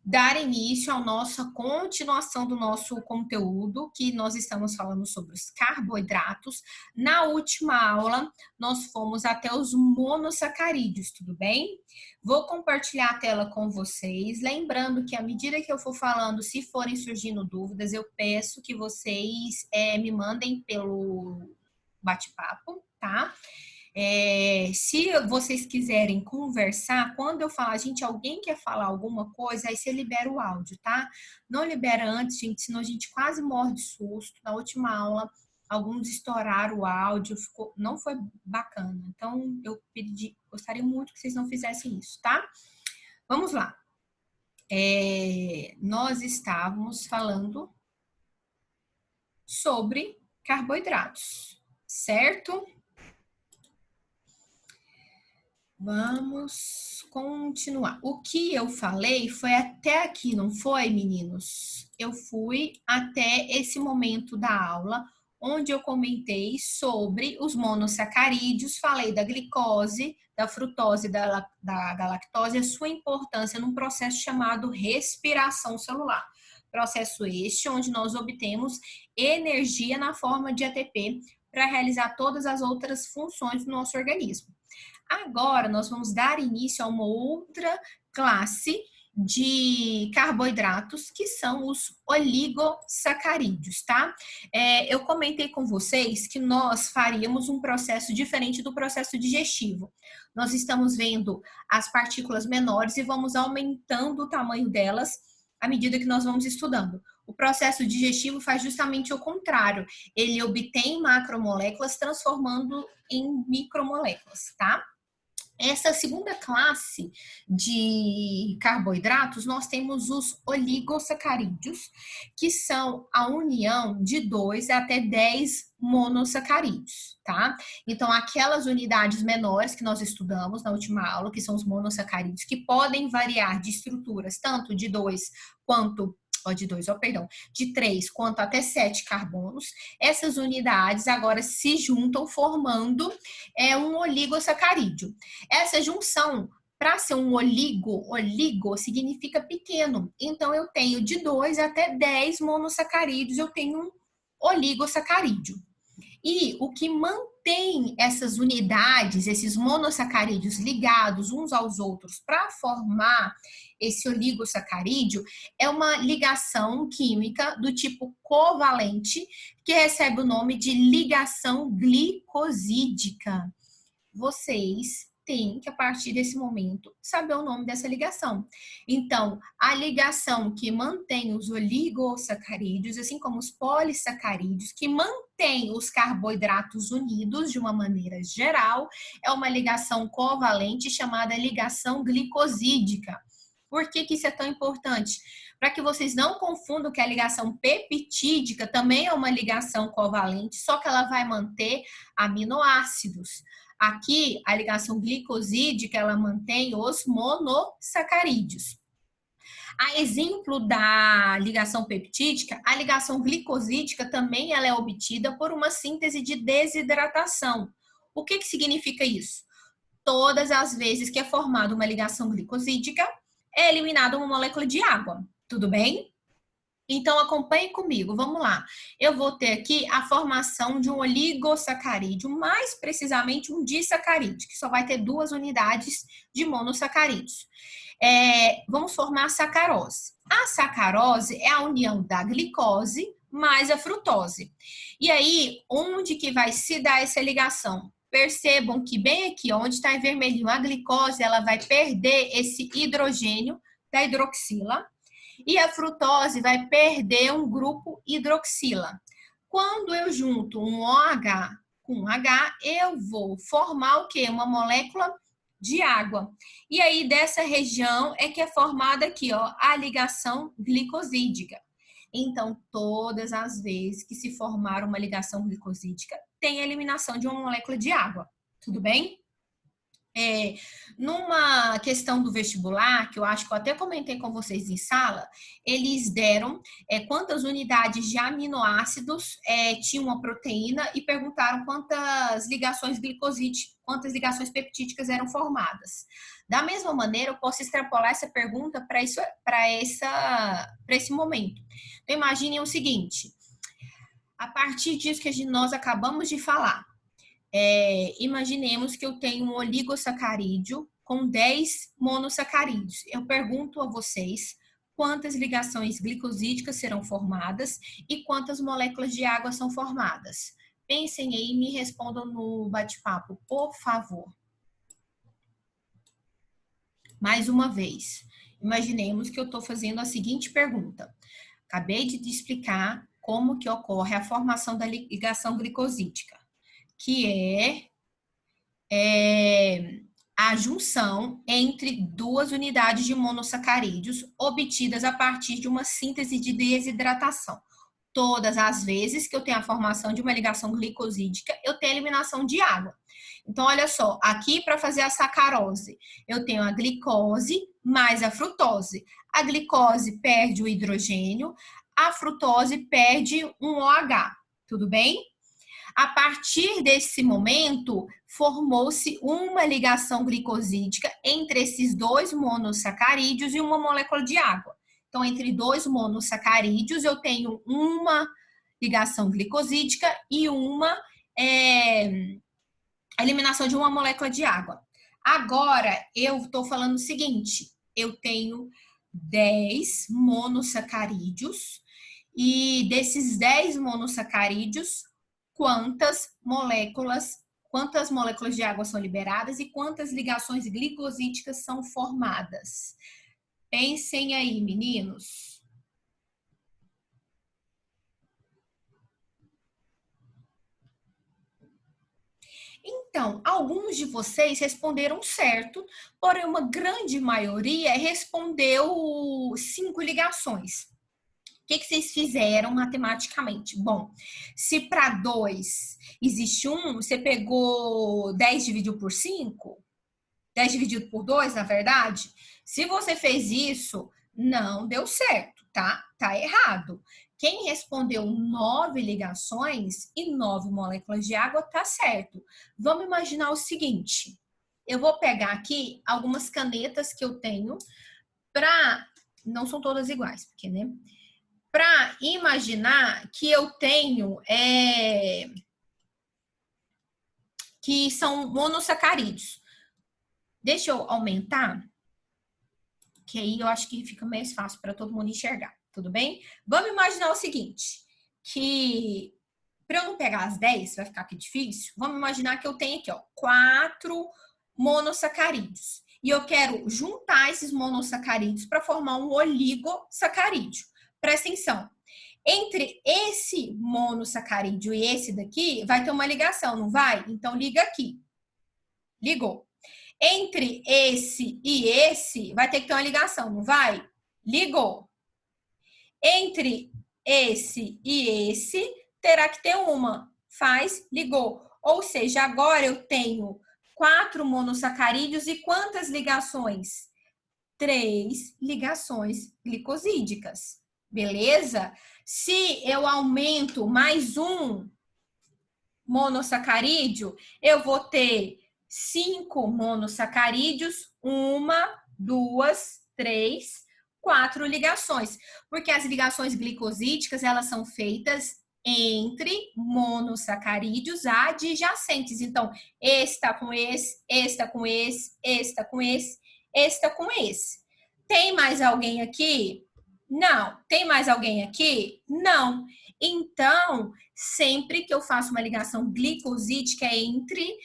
dar início à nossa continuação do nosso conteúdo, que nós estamos falando sobre os carboidratos. Na última aula, nós fomos até os monossacarídeos, tudo bem? Vou compartilhar a tela com vocês, lembrando que à medida que eu for falando, se forem surgindo dúvidas, eu peço que vocês me mandem pelo bate-papo, tá? Se vocês quiserem conversar, quando eu falar, gente, alguém quer falar alguma coisa, aí você libera o áudio, tá? Não libera antes, gente, senão a gente quase morre de susto. Na última aula, alguns estouraram o áudio, não foi bacana. Então, eu gostaria muito que vocês não fizessem isso, tá? Vamos lá. Nós estávamos falando sobre carboidratos, certo? Vamos continuar. O que eu falei foi até aqui, não foi, meninos? Eu fui até esse momento da aula, onde eu comentei sobre os monossacarídeos, falei da glicose, da frutose, da galactose, a sua importância num processo chamado respiração celular. Processo este onde nós obtemos energia na forma de ATP para realizar todas as outras funções do nosso organismo. Agora, nós vamos dar início a uma outra classe de carboidratos, que são os oligossacarídeos, tá? Eu comentei com vocês que nós faríamos um processo diferente do processo digestivo. Nós estamos vendo as partículas menores e vamos aumentando o tamanho delas à medida que nós vamos estudando. O processo digestivo faz justamente o contrário. Ele obtém macromoléculas transformando em micromoléculas, tá? Essa segunda classe de carboidratos, nós temos os oligossacarídeos, que são a união de 2 até 10 monossacarídeos, tá? Então, aquelas unidades menores que nós estudamos na última aula, que são os monossacarídeos, que podem variar de estruturas tanto de 2 quanto de 3 quanto até 7 carbonos, essas unidades agora se juntam formando um oligossacarídeo. Essa junção, para ser um oligo significa pequeno. Então, eu tenho de 2 até 10 monossacarídeos, eu tenho um oligossacarídeo. E o que mantém essas unidades, esses monossacarídeos ligados uns aos outros para formar esse oligossacarídeo é uma ligação química do tipo covalente, que recebe o nome de ligação glicosídica. Vocês têm que, a partir desse momento, saber o nome dessa ligação. Então, a ligação que mantém os oligossacarídeos, assim como os polissacarídeos, que mantém os carboidratos unidos de uma maneira geral, é uma ligação covalente chamada ligação glicosídica. Por que isso é tão importante? Para que vocês não confundam que a ligação peptídica também é uma ligação covalente, só que ela vai manter aminoácidos. Aqui, a ligação glicosídica, ela mantém os monossacarídeos. A exemplo da ligação peptídica, a ligação glicosídica também ela é obtida por uma síntese de desidratação. O que significa isso? Todas as vezes que é formada uma ligação glicosídica, é eliminada uma molécula de água. Tudo bem? Então, acompanhe comigo, vamos lá. Eu vou ter aqui a formação de um oligossacarídeo, mais precisamente um disacarídeo, que só vai ter 2 unidades de monossacarídeos. Vamos formar a sacarose. A sacarose é a união da glicose mais a frutose. E aí, onde que vai se dar essa ligação? Percebam que bem aqui, onde está em vermelhinho a glicose, ela vai perder esse hidrogênio da hidroxila, e a frutose vai perder um grupo hidroxila. Quando eu junto um OH com um H, eu vou formar o quê? Uma molécula de água. E aí, dessa região é que é formada aqui, ó, a ligação glicosídica. Então, todas as vezes que se formar uma ligação glicosídica, tem a eliminação de uma molécula de água. Tudo bem? Numa questão do vestibular, que eu acho que eu até comentei com vocês em sala, eles deram quantas unidades de aminoácidos tinha uma proteína e perguntaram quantas ligações glicosídicas, quantas ligações peptídicas eram formadas. Da mesma maneira, eu posso extrapolar essa pergunta para esse momento. Então, imaginem o seguinte, a partir disso que nós acabamos de falar, imaginemos que eu tenho um oligosacarídeo com 10 monossacarídeos. Eu pergunto a vocês quantas ligações glicosídicas serão formadas e quantas moléculas de água são formadas. Pensem aí e me respondam no bate-papo, por favor. Mais uma vez, imaginemos que eu estou fazendo a seguinte pergunta. Acabei de explicar como que ocorre a formação da ligação glicosídica, que é a junção entre duas unidades de monossacarídeos obtidas a partir de uma síntese de desidratação. Todas as vezes que eu tenho a formação de uma ligação glicosídica, eu tenho a eliminação de água. Então, olha só, aqui para fazer a sacarose, eu tenho a glicose mais a frutose. A glicose perde o hidrogênio, a frutose perde um OH, tudo bem? A partir desse momento, formou-se uma ligação glicosídica entre esses dois monossacarídeos e uma molécula de água. Então, entre dois monossacarídeos, eu tenho uma ligação glicosídica e uma eliminação de uma molécula de água. Agora, eu estou falando o seguinte, eu tenho 10 monossacarídeos e desses 10 monossacarídeos, quantas moléculas de água são liberadas e quantas ligações glicosídicas são formadas. Pensem aí, meninos. Então, alguns de vocês responderam certo, porém uma grande maioria respondeu 5 ligações. O que vocês fizeram matematicamente? Bom, se para 2 existe 1, você pegou 10 dividido por 5? 10 dividido por 2, na verdade? Se você fez isso, não deu certo, tá? Tá errado. Quem respondeu 9 ligações e 9 moléculas de água, tá certo. Vamos imaginar o seguinte. Eu vou pegar aqui algumas canetas que eu tenho para... Não são todas iguais, porque, né? Para imaginar que eu tenho que são monossacarídeos. Deixa eu aumentar, que aí eu acho que fica mais fácil para todo mundo enxergar, tudo bem? Vamos imaginar o seguinte, que para eu não pegar as 10, vai ficar aqui difícil, vamos imaginar que eu tenho aqui, ó, 4 monossacarídeos. E eu quero juntar esses monossacarídeos para formar um oligosacarídeo. Presta atenção. Entre esse monossacarídeo e esse daqui, vai ter uma ligação, não vai? Então, liga aqui. Ligou. Entre esse e esse, vai ter que ter uma ligação, não vai? Ligou. Entre esse e esse, terá que ter uma. Faz, ligou. Ou seja, agora eu tenho 4 monossacarídeos e quantas ligações? 3 ligações glicosídicas. Beleza? Se eu aumento mais um monossacarídeo, eu vou ter 5 monossacarídeos, 1, 2, 3, 4 ligações. Porque as ligações glicosídicas, elas são feitas entre monossacarídeos adjacentes. Então, esse está com esse, esse está com esse, esse está com esse, esse está com esse. Tem mais alguém aqui? Não. Tem mais alguém aqui? Não. Então, sempre que eu faço uma ligação glicosídica é entre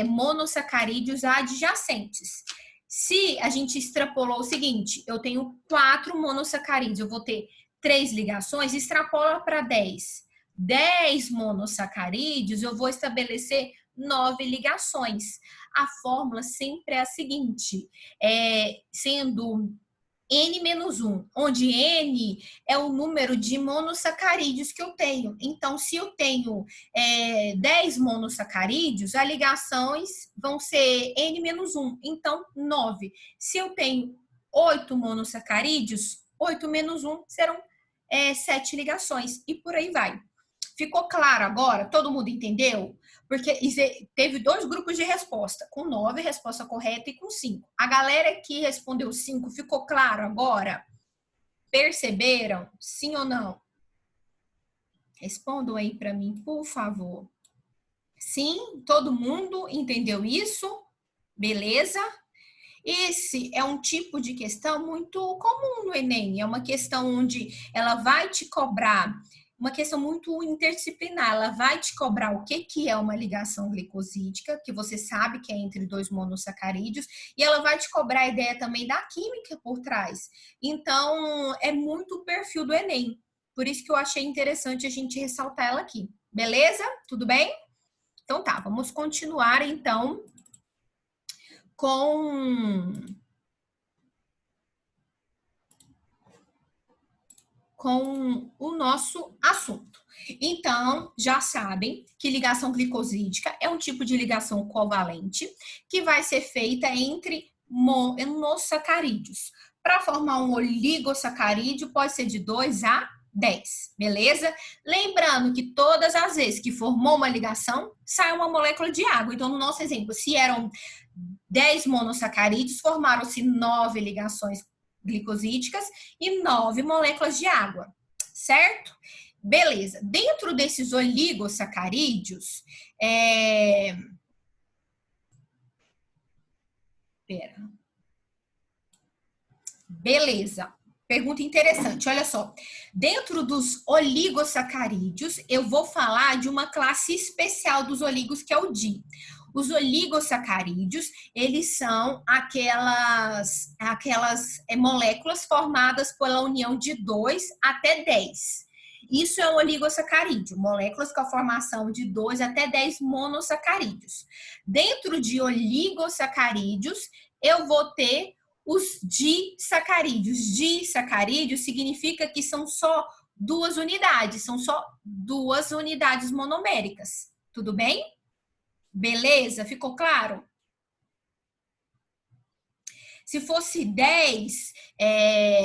monossacarídeos adjacentes. Se a gente extrapolou o seguinte, eu tenho 4 monossacarídeos, eu vou ter 3 ligações, extrapola para 10. 10 monossacarídeos, eu vou estabelecer 9 ligações. A fórmula sempre é a seguinte, sendo N-1, onde N é o número de monossacarídeos que eu tenho. Então, se eu tenho 10 monossacarídeos, as ligações vão ser N-1, então 9. Se eu tenho 8 monossacarídeos, 8 menos 1 serão 7 ligações, e por aí vai. Ficou claro agora? Todo mundo entendeu? Porque teve 2 grupos de resposta, com 9, resposta correta, e com 5. A galera que respondeu 5, ficou claro agora? Perceberam? Sim ou não? Respondam aí para mim, por favor. Sim? Todo mundo entendeu isso? Beleza? Esse é um tipo de questão muito comum no Enem. É uma questão onde ela vai te cobrar, uma questão muito interdisciplinar. Ela vai te cobrar o que é uma ligação glicosídica, que você sabe que é entre 2 monossacarídeos, e ela vai te cobrar a ideia também da química por trás. Então, é muito o perfil do Enem. Por isso que eu achei interessante a gente ressaltar ela aqui. Beleza? Tudo bem? Então tá, vamos continuar então com o nosso assunto. Então, já sabem que ligação glicosídica é um tipo de ligação covalente que vai ser feita entre monossacarídeos. Para formar um oligosacarídeo, pode ser de 2 a 10, beleza? Lembrando que todas as vezes que formou uma ligação, sai uma molécula de água. Então, no nosso exemplo, se eram 10 monossacarídeos, formaram-se 9 ligações glicosídicas e 9 moléculas de água, certo? Beleza. Dentro desses oligosacarídeos, beleza. Pergunta interessante, olha só. Dentro dos oligosacarídeos, eu vou falar de uma classe especial dos oligos, que é o DI. Os oligosacarídeos, eles são aquelas moléculas formadas pela união de 2 até 10. Isso é um oligosacarídeo, moléculas com a formação de 2 até 10 monossacarídeos. Dentro de oligosacarídeos, eu vou ter os disacarídeos. Disacarídeos significa que são só 2 unidades, são só 2 unidades monoméricas. Tudo bem? Beleza? Ficou claro? Se fosse 10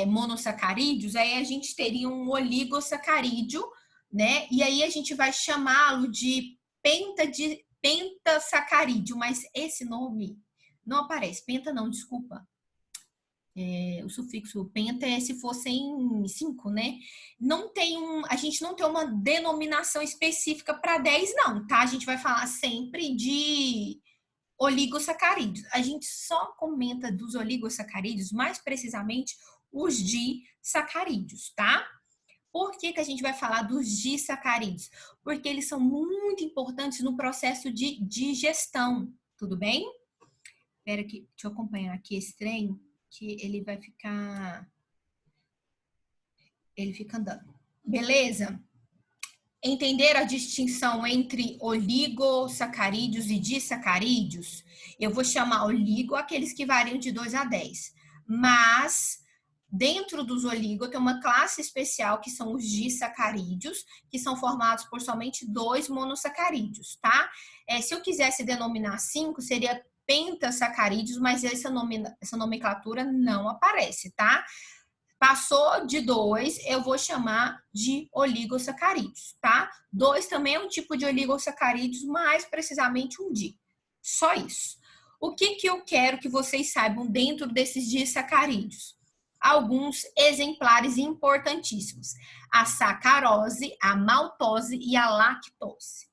monossacarídeos, aí a gente teria um oligosacarídeo, né? E aí a gente vai chamá-lo de pentasacarídeo, mas esse nome não aparece. Penta não, desculpa. O sufixo penta é se fossem 5, né? A gente não tem uma denominação específica para 10, não, tá? A gente vai falar sempre de oligosacarídeos. A gente só comenta dos oligosacarídeos, mais precisamente, os disacarídeos, tá? Por que a gente vai falar dos disacarídeos? Porque eles são muito importantes no processo de digestão, tudo bem? Espera aqui, deixa eu acompanhar aqui esse trem, que ele vai ficar... Ele fica andando. Beleza? Entenderam a distinção entre oligosacarídeos e disacarídeos? Eu vou chamar oligo aqueles que variam de 2 a 10. Mas, dentro dos oligo, tem uma classe especial que são os disacarídeos, que são formados por somente 2 monossacarídeos, tá? Se eu quisesse denominar 5, seria pentasacarídeos, mas essa nomenclatura não aparece, tá? Passou de 2, eu vou chamar de oligosacarídeos, tá? 2 também é um tipo de oligosacarídeos, mais precisamente um di. Só isso. O que eu quero que vocês saibam dentro desses disacarídeos? Alguns exemplares importantíssimos. A sacarose, a maltose e a lactose.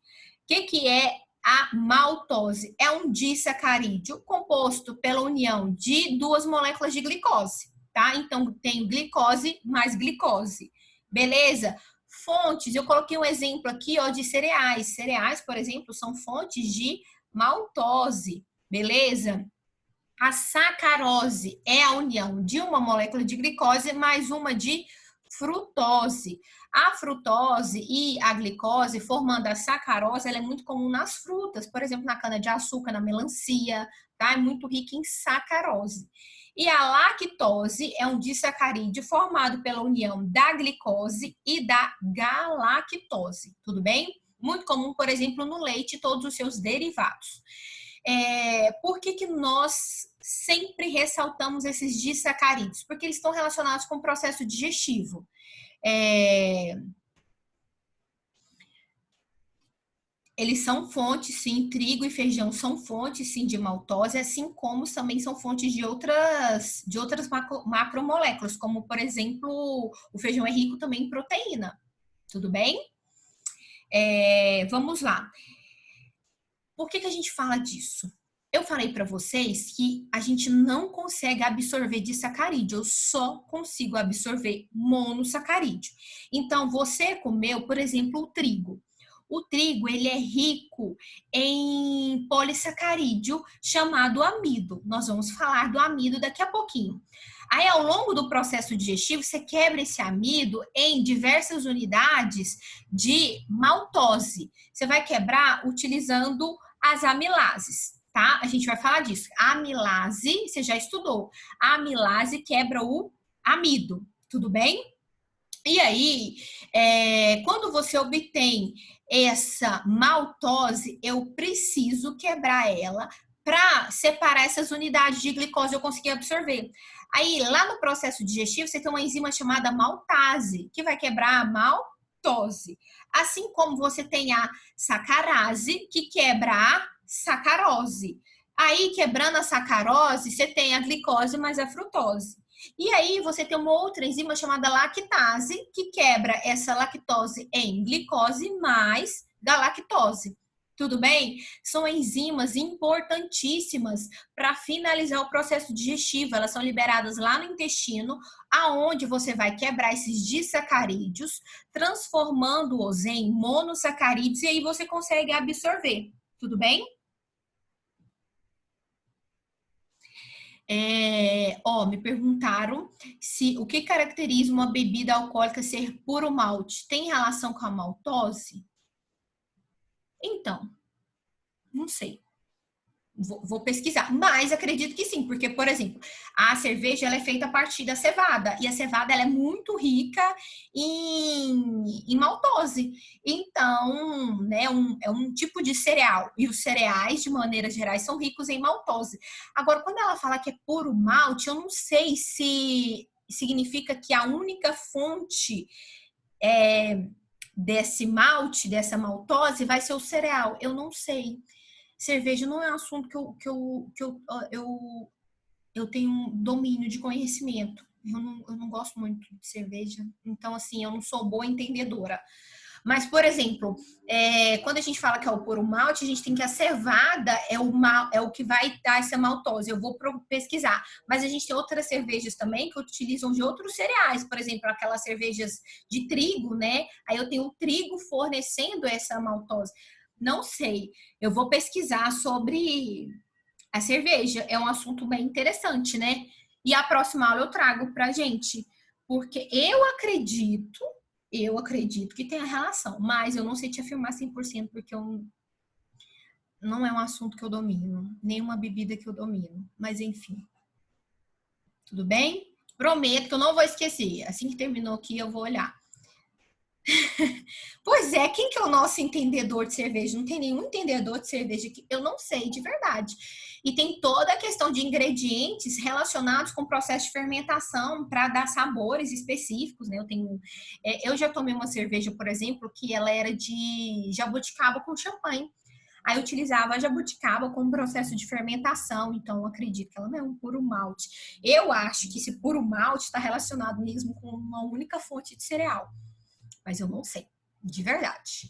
O que é a maltose? É um disacarídeo composto pela união de 2 moléculas de glicose. Tá? Então, tem glicose mais glicose. Beleza? Fontes, eu coloquei um exemplo aqui ó, de cereais. Cereais, por exemplo, são fontes de maltose. Beleza? A sacarose é a união de uma molécula de glicose mais uma de frutose. A frutose e a glicose, formando a sacarose, ela é muito comum nas frutas, por exemplo, na cana-de-açúcar, na melancia, tá? É muito rica em sacarose. E a lactose é um disacarídeo formado pela união da glicose e da galactose, tudo bem? Muito comum, por exemplo, no leite e todos os seus derivados. Por que nós sempre ressaltamos esses disacarídeos? Porque eles estão relacionados com o processo digestivo. Eles são fontes, sim, trigo e feijão são fontes, sim, de maltose, assim como também são fontes de outras macromoléculas, como, por exemplo, o feijão é rico também em proteína. Tudo bem? Vamos lá. Por que a gente fala disso? Eu falei para vocês que a gente não consegue absorver disacarídeo, eu só consigo absorver monossacarídeo. Então, você comeu, por exemplo, o trigo. O trigo, ele é rico em polissacarídeo chamado amido. Nós vamos falar do amido daqui a pouquinho. Aí, ao longo do processo digestivo, você quebra esse amido em diversas unidades de maltose. Você vai quebrar utilizando as amilases, tá? A gente vai falar disso. A amilase, você já estudou. A amilase quebra o amido, tudo bem? E aí, quando você obtém essa maltose, eu preciso quebrar ela para separar essas unidades de glicose eu conseguir absorver. Aí, lá no processo digestivo, você tem uma enzima chamada maltase, que vai quebrar a maltose. Assim como você tem a sacarase, que quebra a sacarose. Aí, quebrando a sacarose, você tem a glicose mais a frutose. E aí você tem uma outra enzima chamada lactase, que quebra essa lactose em glicose mais galactose. Tudo bem? São enzimas importantíssimas para finalizar o processo digestivo. Elas são liberadas lá no intestino, aonde você vai quebrar esses disacarídeos, transformando-os em monossacarídeos e aí você consegue absorver. Tudo bem? Me perguntaram se o que caracteriza uma bebida alcoólica ser puro malte tem relação com a maltose? Então, não sei. Vou pesquisar, mas acredito que sim, porque, por exemplo, a cerveja ela é feita a partir da cevada, e a cevada ela é muito rica em maltose. Então, né, é um tipo de cereal, e os cereais, de maneira geral, são ricos em maltose. Agora, quando ela fala que é puro malte, eu não sei se significa que a única fonte desse malte, dessa maltose, vai ser o cereal. Eu não sei. Cerveja não é um assunto eu tenho um domínio de conhecimento. Eu não gosto muito de cerveja, então, assim, eu não sou boa entendedora. Mas, por exemplo, quando a gente fala que é o puro malte, a gente tem que a cevada é o que vai dar essa maltose. Eu vou pesquisar. Mas a gente tem outras cervejas também que utilizam de outros cereais. Por exemplo, aquelas cervejas de trigo, né? Aí eu tenho o trigo fornecendo essa maltose. Não sei. Eu vou pesquisar sobre a cerveja. É um assunto bem interessante, né? E a próxima aula eu trago pra gente. Porque eu acredito que tem a relação, mas eu não sei te afirmar 100% porque não é um assunto que eu domino, nem uma bebida que eu domino. Mas enfim, tudo bem? Prometo que eu não vou esquecer. Assim que terminou aqui, eu vou olhar. Pois é, quem que é o nosso entendedor de cerveja? Não tem nenhum entendedor de cerveja que eu não sei de verdade. E tem toda a questão de ingredientes relacionados com o processo de fermentação para dar sabores específicos, né? Eu já tomei uma cerveja, por exemplo, que ela era de jabuticaba com champanhe. Aí eu utilizava a jabuticaba como processo de fermentação, então eu acredito que ela não é um puro malte. Eu acho que esse puro malte está relacionado mesmo com uma única fonte de cereal, mas eu não sei, de verdade.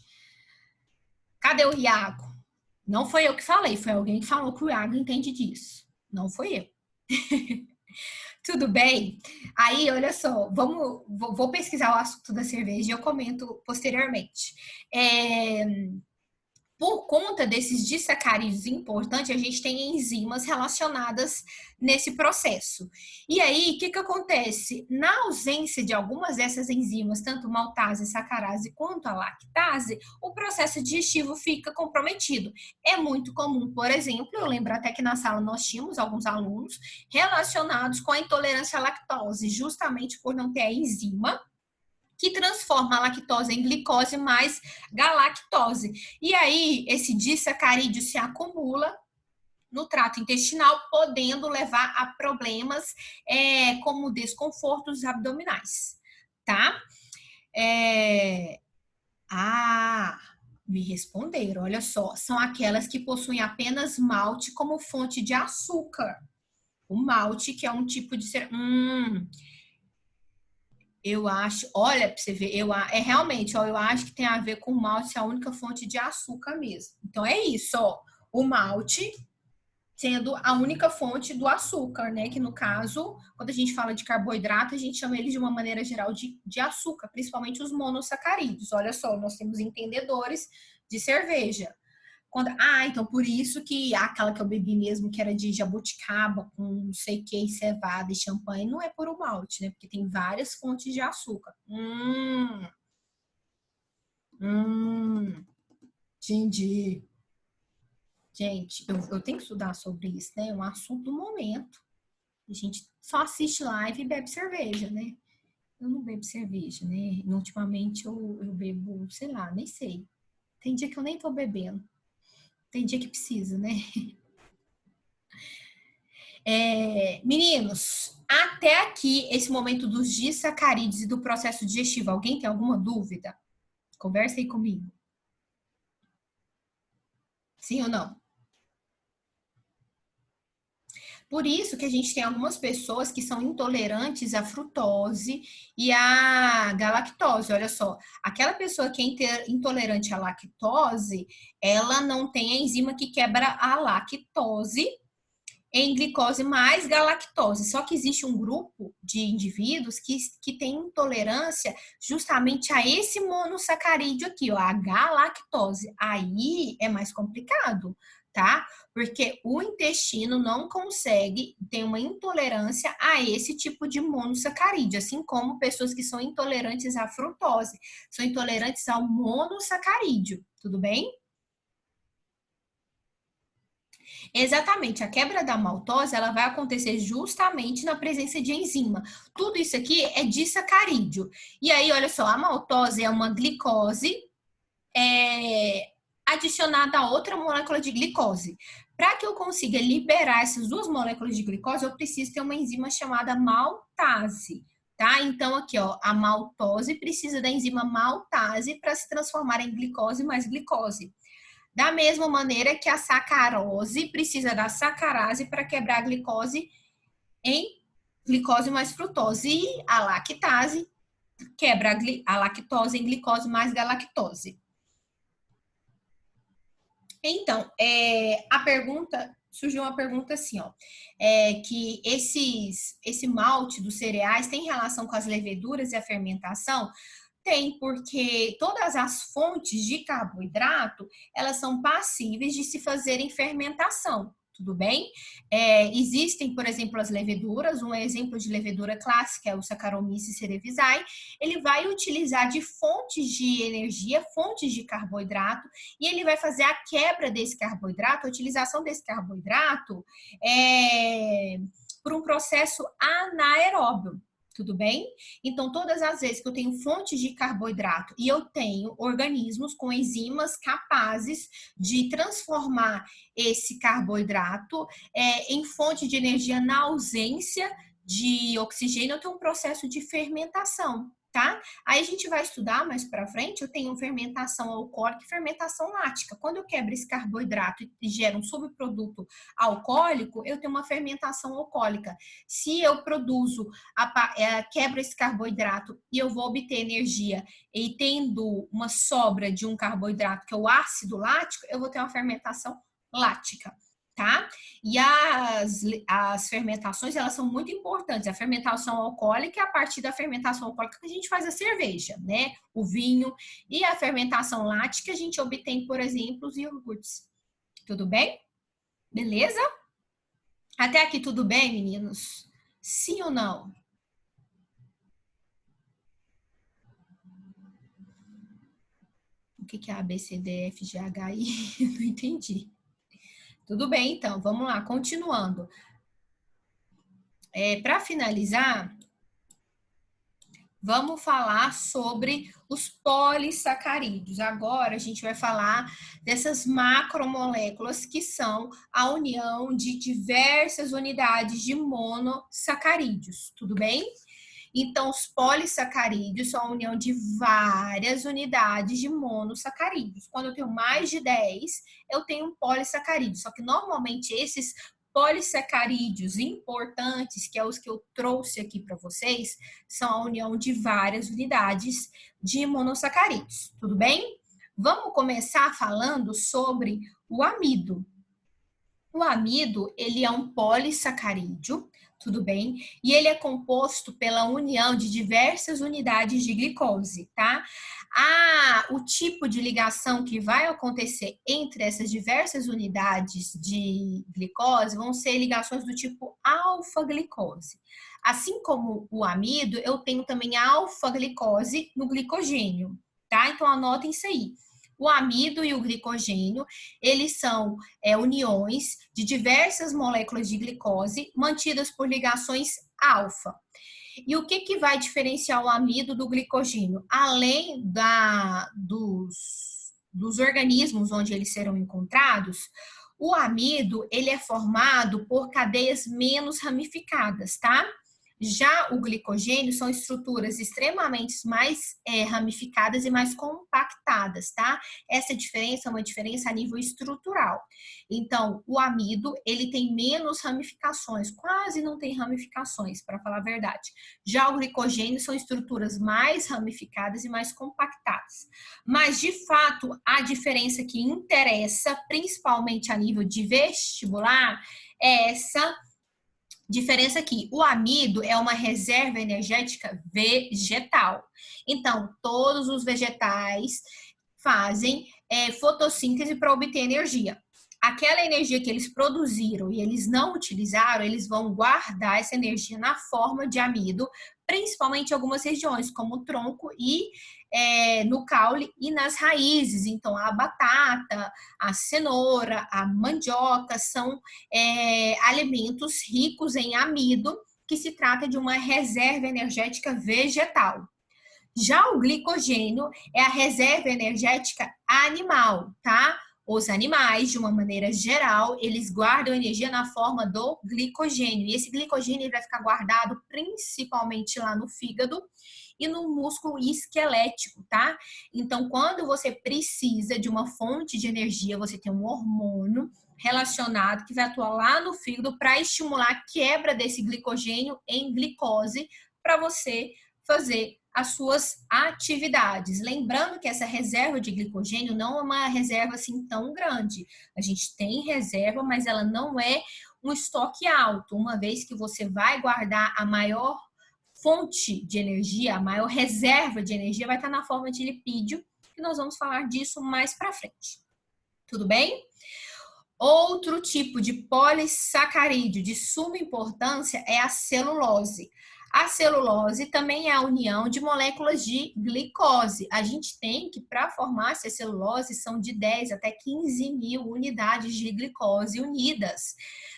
Cadê o Iago? Não foi eu que falei, foi alguém que falou que o Iago entende disso. Não foi eu. Tudo bem? Aí, olha só, vou pesquisar o assunto da cerveja e eu comento posteriormente. Por conta desses disacarídeos importantes, a gente tem enzimas relacionadas nesse processo. E aí, o que acontece? Na ausência de algumas dessas enzimas, tanto maltase, sacarase quanto a lactase, o processo digestivo fica comprometido. É muito comum, por exemplo, eu lembro até que na sala nós tínhamos alguns alunos relacionados com a intolerância à lactose, justamente por não ter a enzima que transforma a lactose em glicose mais galactose. E aí, esse disacarídeo se acumula no trato intestinal, podendo levar a problemas como desconfortos abdominais, tá? Me responderam, olha só, são aquelas que possuem apenas malte como fonte de açúcar. O malte, que é um tipo de eu acho, olha, para você ver, realmente, ó, eu acho que tem a ver com o malte ser a única fonte de açúcar mesmo. Então é isso, ó, o malte sendo a única fonte do açúcar, né? Que no caso, quando a gente fala de carboidrato, a gente chama ele de uma maneira geral de açúcar, principalmente os monossacarídeos. Olha só, nós temos entendedores de cerveja. Então por isso que aquela que eu bebi mesmo, que era de jabuticaba, com não sei o que, cevada e champanhe, não é puro malte, né? Porque tem várias fontes de açúcar. Entendi. Gente, eu tenho que estudar sobre isso, né? É um assunto do momento. A gente só assiste live e bebe cerveja, né? Eu não bebo cerveja, né? Ultimamente eu bebo, sei lá, nem sei. Tem dia que eu nem tô bebendo. Tem dia que precisa, né? Meninos, até aqui, esse momento dos disacarídeos e do processo digestivo, alguém tem alguma dúvida? Conversa aí comigo. Sim ou não? Por isso que a gente tem algumas pessoas que são intolerantes à frutose e à galactose. Olha só, aquela pessoa que é intolerante à lactose, ela não tem a enzima que quebra a lactose em glicose mais galactose. Só que existe um grupo de indivíduos que tem intolerância justamente a esse monossacarídeo aqui, ó, a galactose. Aí é mais complicado, tá? Porque o intestino não consegue ter uma intolerância a esse tipo de monossacarídeo, assim como pessoas que são intolerantes à frutose, são intolerantes ao monossacarídeo, tudo bem? Exatamente, a quebra da maltose ela vai acontecer justamente na presença de enzima. Tudo isso aqui é disacarídeo. E aí, olha só, a maltose é uma glicose adicionada a outra molécula de glicose. Para que eu consiga liberar essas duas moléculas de glicose, eu preciso ter uma enzima chamada maltase. Tá? Então, aqui, ó, a maltose precisa da enzima maltase para se transformar em glicose mais glicose. Da mesma maneira que a sacarose precisa da sacarase para quebrar a glicose em glicose mais frutose. E a lactase quebra a lactose em glicose mais galactose. Então, surgiu uma pergunta assim, ó, que esse malte dos cereais tem relação com as leveduras e a fermentação? Tem, porque todas as fontes de carboidrato, elas são passíveis de se fazerem fermentação, tudo bem? Existem, por exemplo, as leveduras, um exemplo de levedura clássica é o Saccharomyces cerevisiae, ele vai utilizar de fontes de energia, fontes de carboidrato, e ele vai fazer a quebra desse carboidrato, a utilização desse carboidrato por um processo anaeróbio. Tudo bem? Então, todas as vezes que eu tenho fontes de carboidrato e eu tenho organismos com enzimas capazes de transformar esse carboidrato em fonte de energia na ausência de oxigênio, eu tenho um processo de fermentação. Tá? Aí a gente vai estudar mais para frente. Eu tenho fermentação alcoólica e fermentação lática. Quando eu quebro esse carboidrato e gero um subproduto alcoólico, eu tenho uma fermentação alcoólica. Se eu produzo, quebro esse carboidrato e eu vou obter energia e tendo uma sobra de um carboidrato que é o ácido lático, eu vou ter uma fermentação lática. tá? E as fermentações, elas são muito importantes. A fermentação alcoólica é a partir da fermentação alcoólica que a gente faz a cerveja, né? O vinho. E a fermentação lática a gente obtém, por exemplo, os iogurtes. Tudo bem? Beleza? Até aqui tudo bem, meninos? Sim ou não? O que é A, B, C, D, F, G, H, I? Não entendi. Tudo bem, então, vamos lá, continuando. Para finalizar, vamos falar sobre os polissacarídeos. Agora a gente vai falar dessas macromoléculas que são a união de diversas unidades de monossacarídeos, tudo bem? Então, os polissacarídeos são a união de várias unidades de monossacarídeos. Quando eu tenho mais de 10, eu tenho um polissacarídeo. Só que normalmente esses polissacarídeos importantes, que é os que eu trouxe aqui para vocês, são a união de várias unidades de monossacarídeos. Tudo bem? Vamos começar falando sobre o amido. O amido, ele é um polissacarídeo, tudo bem? E ele é composto pela união de diversas unidades de glicose, tá? O tipo de ligação que vai acontecer entre essas diversas unidades de glicose vão ser ligações do tipo alfa-glicose. Assim como o amido, eu tenho também alfa-glicose no glicogênio, tá? Então anotem isso aí. O amido e o glicogênio, eles são uniões de diversas moléculas de glicose mantidas por ligações alfa. E o que vai diferenciar o amido do glicogênio? Além dos organismos onde eles serão encontrados, o amido ele é formado por cadeias menos ramificadas, tá? Já o glicogênio são estruturas extremamente mais ramificadas e mais compactadas, tá? Essa diferença é uma diferença a nível estrutural. Então, o amido, ele tem menos ramificações, quase não tem ramificações, para falar a verdade. Já o glicogênio são estruturas mais ramificadas e mais compactadas. Mas, de fato, a diferença que interessa, principalmente a nível de vestibular, é essa diferença aqui. O amido é uma reserva energética vegetal. Então, todos os vegetais fazem fotossíntese para obter energia. Aquela energia que eles produziram e eles não utilizaram, eles vão guardar essa energia na forma de amido, principalmente em algumas regiões, como o tronco e no caule e nas raízes. Então, a batata, a cenoura, a mandioca são alimentos ricos em amido, que se trata de uma reserva energética vegetal. Já o glicogênio é a reserva energética animal, tá? Os animais, de uma maneira geral, eles guardam energia na forma do glicogênio. E esse glicogênio vai ficar guardado principalmente lá no fígado e no músculo esquelético, tá? Então, quando você precisa de uma fonte de energia, você tem um hormônio relacionado que vai atuar lá no fígado para estimular a quebra desse glicogênio em glicose para você fazer as suas atividades. Lembrando que essa reserva de glicogênio não é uma reserva assim tão grande. A gente tem reserva, mas ela não é um estoque alto, uma vez que você vai guardar a maior fonte de energia, a maior reserva de energia vai estar na forma de lipídio, que nós vamos falar disso mais para frente. Tudo bem? Outro tipo de polissacarídeo de suma importância é a celulose. A celulose também é a união de moléculas de glicose. A gente tem que, para formar essa celulose, são de 10 até 15 mil unidades de glicose unidas.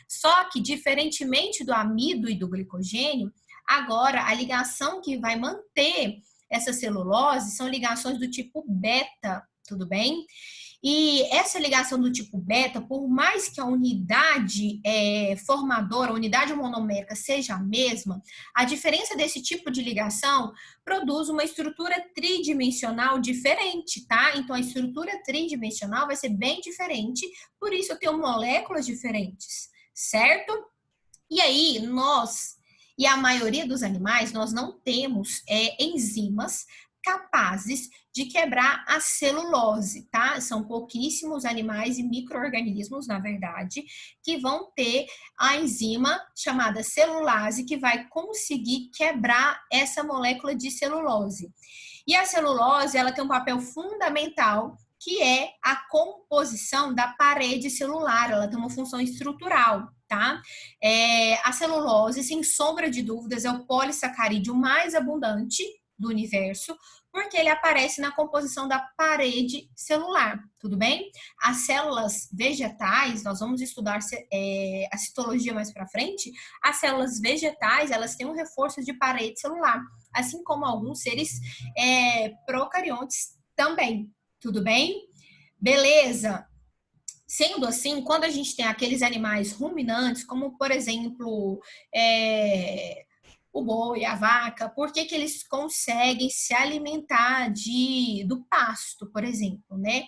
Só que, diferentemente do amido e do glicogênio, agora a ligação que vai manter essa celulose são ligações do tipo beta, tudo bem? E essa ligação do tipo beta, por mais que a unidade formadora, a unidade monomérica seja a mesma, a diferença desse tipo de ligação produz uma estrutura tridimensional diferente, tá? Então, a estrutura tridimensional vai ser bem diferente, por isso eu tenho moléculas diferentes, certo? E aí, nós, e a maioria dos animais, nós não temos enzimas capazes de quebrar a celulose, tá? São pouquíssimos animais e micro-organismos, na verdade, que vão ter a enzima chamada celulase, que vai conseguir quebrar essa molécula de celulose. E a celulose, ela tem um papel fundamental, que é a composição da parede celular, ela tem uma função estrutural, tá? A celulose, sem sombra de dúvidas, é o polissacarídeo mais abundante do universo, porque ele aparece na composição da parede celular, tudo bem? As células vegetais, nós vamos estudar a citologia mais para frente, as células vegetais, elas têm um reforço de parede celular, assim como alguns seres procariontes também, tudo bem? Beleza! Sendo assim, quando a gente tem aqueles animais ruminantes, como por exemplo, o boi, a vaca, por que eles conseguem se alimentar do pasto, por exemplo, né?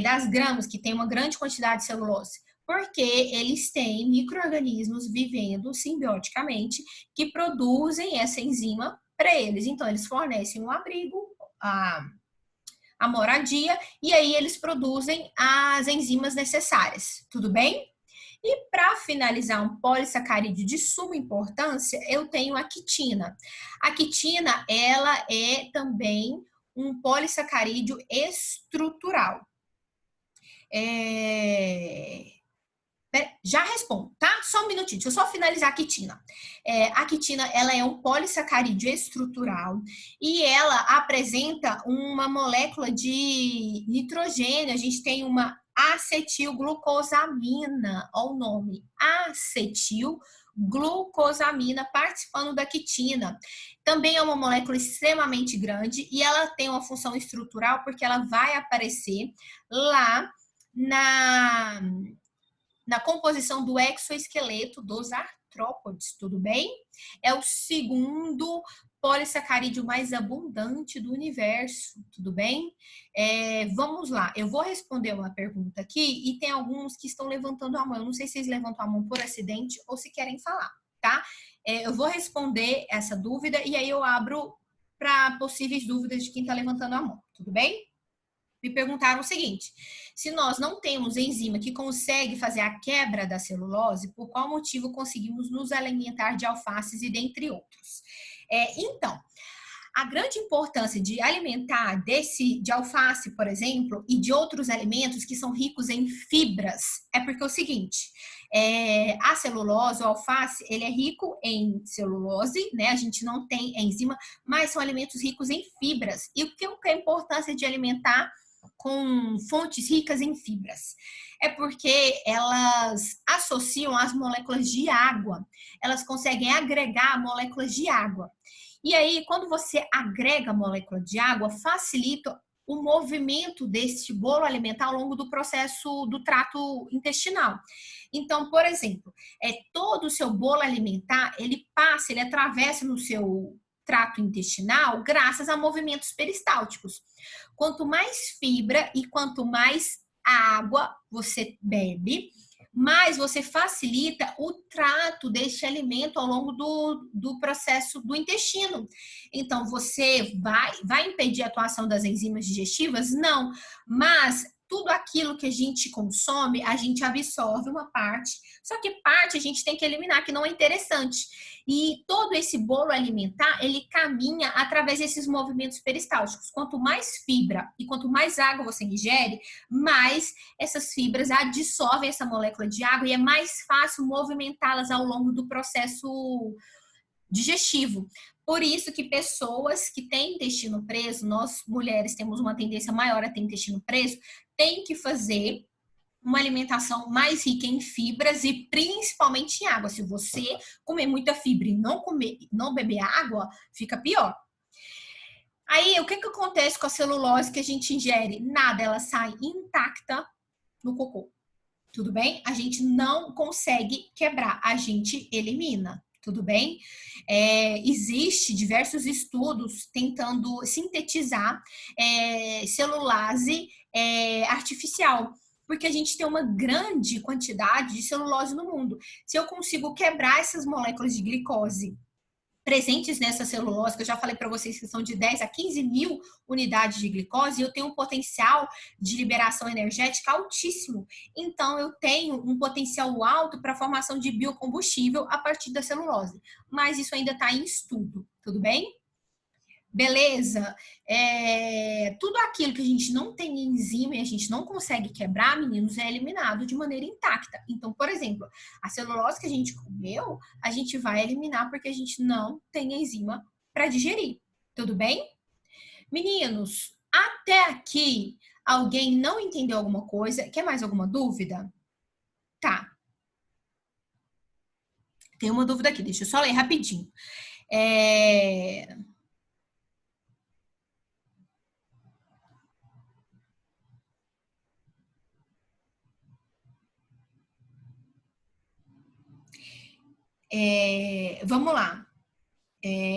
Das gramas, que tem uma grande quantidade de celulose? Porque eles têm micro-organismos vivendo simbioticamente que produzem essa enzima para eles. Então, eles fornecem um abrigo, a moradia, e aí eles produzem as enzimas necessárias, tudo bem? E para finalizar, um polissacarídeo de suma importância, eu tenho a quitina. A quitina, ela é também um polissacarídeo estrutural. Já respondo, tá? Só um minutinho, deixa eu só finalizar a quitina. A quitina, ela é um polissacarídeo estrutural e ela apresenta uma molécula de nitrogênio. A gente tem uma acetilglucosamina, olha o nome, acetilglucosamina participando da quitina. Também é uma molécula extremamente grande e ela tem uma função estrutural porque ela vai aparecer lá na composição do exoesqueleto dos artrópodes, tudo bem? É o segundo polissacarídeo mais abundante do universo, tudo bem? Vamos lá, eu vou responder uma pergunta aqui e tem alguns que estão levantando a mão. Eu não sei se eles levantam a mão por acidente ou se querem falar, tá? Eu vou responder essa dúvida e aí eu abro para possíveis dúvidas de quem está levantando a mão, tudo bem? Me perguntaram o seguinte: se nós não temos enzima que consegue fazer a quebra da celulose, por qual motivo conseguimos nos alimentar de alfaces e dentre outros? Então, a grande importância de alimentar de alface, por exemplo, e de outros alimentos que são ricos em fibras, é porque é o seguinte: a celulose, o alface, ele é rico em celulose, né? A gente não tem enzima, mas são alimentos ricos em fibras. E o que é a importância de alimentar com fontes ricas em fibras? É porque elas associam as moléculas de água, elas conseguem agregar moléculas de água. E aí, quando você agrega molécula de água, facilita o movimento deste bolo alimentar ao longo do processo do trato intestinal. Então, por exemplo, todo o seu bolo alimentar, ele atravessa no seu trato intestinal graças a movimentos peristálticos. Quanto mais fibra e quanto mais água você bebe, mais você facilita o trato deste alimento ao longo do processo do intestino. Então, você vai impedir a atuação das enzimas digestivas? Não, mas tudo aquilo que a gente consome, a gente absorve uma parte, só que parte a gente tem que eliminar, que não é interessante. E todo esse bolo alimentar, ele caminha através desses movimentos peristálticos. Quanto mais fibra e quanto mais água você ingere, mais essas fibras absorvem essa molécula de água e é mais fácil movimentá-las ao longo do processo digestivo. Por isso que pessoas que têm intestino preso, nós mulheres temos uma tendência maior a ter intestino preso, tem que fazer uma alimentação mais rica em fibras e principalmente em água. Se você comer muita fibra e não beber água, fica pior. Aí, o que acontece com a celulose que a gente ingere? Nada, ela sai intacta no cocô. Tudo bem? A gente não consegue quebrar, a gente elimina. Tudo bem? Existe diversos estudos tentando sintetizar celulase artificial, porque a gente tem uma grande quantidade de celulose no mundo. Se eu consigo quebrar essas moléculas de glicose presentes nessa celulose, que eu já falei para vocês que são de 10 a 15 mil unidades de glicose, e eu tenho um potencial de liberação energética altíssimo. Então, eu tenho um potencial alto para a formação de biocombustível a partir da celulose. Mas isso ainda está em estudo, tudo bem? Beleza? Tudo aquilo que a gente não tem enzima e a gente não consegue quebrar, meninos, é eliminado de maneira intacta. Então, por exemplo, a celulose que a gente comeu, a gente vai eliminar porque a gente não tem enzima para digerir. Tudo bem? Meninos, até aqui, alguém não entendeu alguma coisa? Quer mais alguma dúvida? Tá. Tem uma dúvida aqui, deixa eu só ler rapidinho. Vamos lá.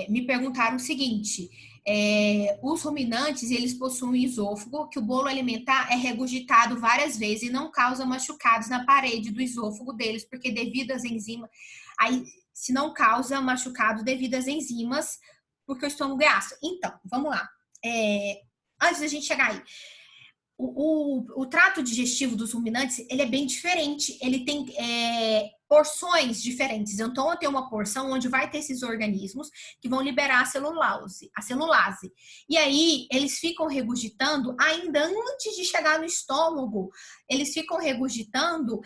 Me perguntaram o seguinte: os ruminantes eles possuem esôfago que o bolo alimentar é regurgitado várias vezes e não causa machucados na parede do esôfago deles, porque devido às enzimas, aí se não causa machucado devido às enzimas, porque o estômago é ácido. Então, vamos lá. Antes da gente chegar aí, o trato digestivo dos ruminantes ele é bem diferente. Ele tem porções diferentes. Então, eu tenho uma porção onde vai ter esses organismos que vão liberar a celulase. E aí, eles ficam regurgitando ainda antes de chegar no estômago. Eles ficam regurgitando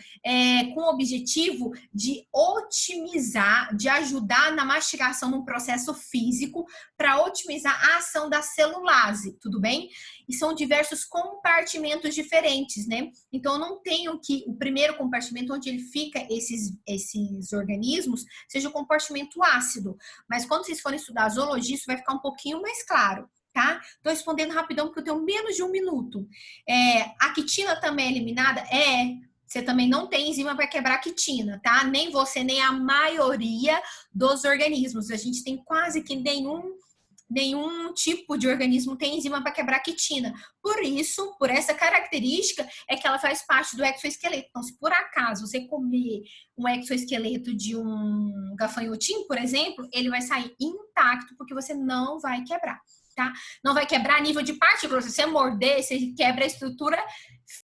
com o objetivo de otimizar, de ajudar na mastigação num processo físico para otimizar a ação da celulase, tudo bem? E são diversos compartimentos diferentes, né? Então, eu não tenho que o primeiro compartimento onde ele fica esses organismos seja o compartimento ácido. Mas quando vocês forem estudar zoologia, isso vai ficar um pouquinho mais claro, tá? Tô respondendo rapidão porque eu tenho menos de 1 minuto. A quitina também é eliminada? Você também não tem enzima para quebrar a quitina, tá? Nem você, nem a maioria dos organismos. A gente tem quase que nenhum tipo de organismo tem enzima para quebrar a quitina. Por isso, por essa característica, é que ela faz parte do exoesqueleto. Então, se por acaso você comer um exoesqueleto de um gafanhotinho, por exemplo, ele vai sair intacto, porque você não vai quebrar, tá? Não vai quebrar a nível de partículas. Se você morder, você quebra a estrutura